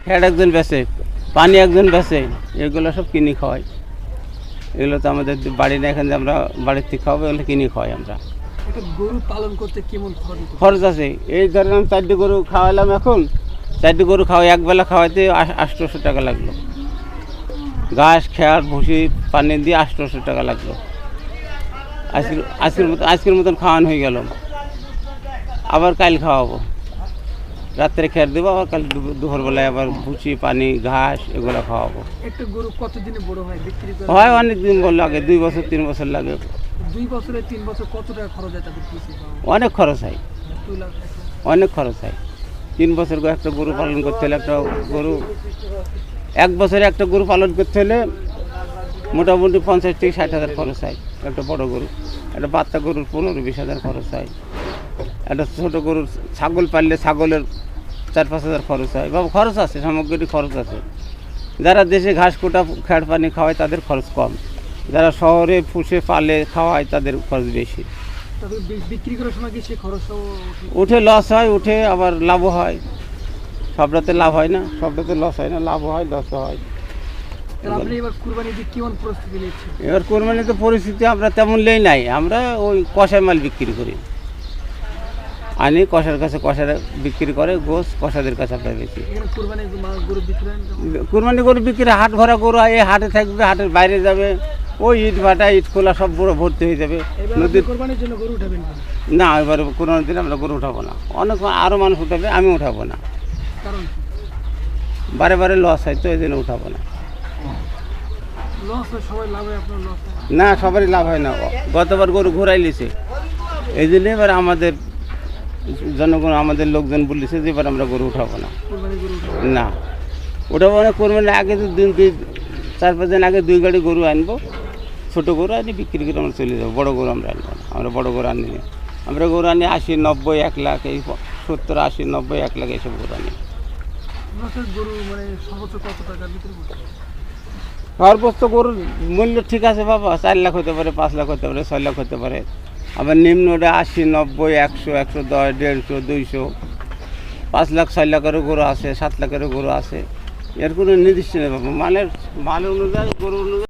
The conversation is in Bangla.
ফ্যাট একজন বেচে, পানি একজন বেচে, এগুলো সব কিনে খাওয়াই। এগুলো তো আমাদের বাড়ি না, এখানে আমরা বাড়ির থেকে খাওয়াবো, এগুলো কিনে খাওয়াই আমরা। একটা গরু পালন করতে কেমন খরচ হতে পারে? খরচ আছে, এই ধরেন আমি 4টি গরু খাওয়ালাম, এখন 4টি গরু খাওয়াই, একবেলা খাওয়াইতে 800 টাকা লাগলো। ঘাস খেয়ার ভুসি পানি দিয়ে 800 টাকা লাগলো। আজকের মতন খাওয়ানো হয়ে গেল, আবার কাল খাওয়াবো, রাত্রে খেয়ার দেবো, আবার কাল দুপুরবেলায় আবার ভুসি পানি ঘাস এগুলো খাওয়াবো। একটা গরু কতদিনে বড় হয় বিক্রি করে? হয় অনেক দিন লাগে, 2 বছর 3 বছর লাগে। 2 বছরে 3 বছর কত টাকা খরচ হয় তাদের পিছনে? অনেক খরচ হয়, 2 লাখ টাকা। অনেক খরচ হয়। 3 বছর একটা গরু পালন করতে হলে, একটা গরু 1 বছরে একটা গরু পালন করতে হলে মোটামুটি 50 থেকে 60 হাজার খরচ হয়। একটা বড় গরু, একটা বাচ্চা গরুর 15-20 হাজার খরচ হয়। একটা ছোটো গরুর ছাগল পাললে ছাগলের 4-5 হাজার খরচ হয়। বাবা খরচ আছে, সামগ্রিক খরচ আছে। যারা দেশে ঘাস কোটা খ্যাড় পানি খাওয়ায় তাদের খরচ কম, যারা শহরে ফুসে পালে খাওয়ায় তাদের খরচ বেশি। তবে বিক্রি করার সময় কি সে খরচও উঠে লস হয়, উঠে আবার লাভও হয়। সবটাতে লাভ হয় না, সবটাতে লস হয় না, লাভও হয় লসও হয়। তাহলে আপনি এবার কুরবানি দিয়ে কেমন প্রস্তুতি নিচ্ছেন? এবার কোরবানিতে পরিস্থিতি আমরা তেমন লেই নাই, আমরা ওই কষায় মাল বিক্রি করি, আনি কষার কাছে, কষারা বিক্রি করে, গোস কষাদের কাছে আমরা বেশি। এখানে কুরবানি গরু বিক্রি করেন যখন? কোরবানি গরু বিক্রি, হাট ভরা গরু হয়, এই হাটে থাকবে, হাটের বাইরে যাবে, ওই ইট ভাটা ইট খোলা সব বড় ভর্তি হয়ে যাবে এবার নদীর। কুরবানির জন্য গরু উঠাবেন না? না, এবার কোরবানির দিন আমরা গরু উঠাবো না, অনেক আরও মানুষ উঠাবে, আমি উঠাবো না, কারণ বারে বারে লস হয় তো, এই জন্য উঠাবো না। লস হয়, সবাই লাভ হয়, আপনার লস হয় না, সবারই লাভ হয় না, গতবার গরু ঘোরাই লিছে, এই জন্য এবার আমাদের জনগণ, আমাদের লোকজন বলেছে যে এবার আমরা গরু উঠাবো না। কুরবানি গরু উঠাবেন? না, উঠাবো না। কোরবানির আগে তো 4-5 দিন আগে 2 গাড়ি গরু আনবো, ছোটো গরু আনি বিক্রি করে আমরা চলে যাবো, বড়ো গরু আমরা আনবো না, আমরা বড়ো গরু আনি না। আমরা গরু আনি 80, 90, 1 লাখ, এই 70, 80, 90, 1 লাখ এইসব গরু আনি। লসের গরু মানে সর্বোচ্চ কত টাকা বিক্রি করতে হবে? সর্বোচ্চ গরুর মূল্য ঠিক আছে বাবা, 4 লাখ হতে পারে, 5 লাখ হতে পারে, 6 লাখ হতে পারে। আবার নিম্নটা 80, 90, 100, 110, 150, 200, 5 লাখ 6 লাখেরও গরু আছে, 7 লাখেরও গরু আছে। এর কোনো নির্দিষ্ট নেই বাবা, মাল অনুযায়ী গরু অনুযায়ী।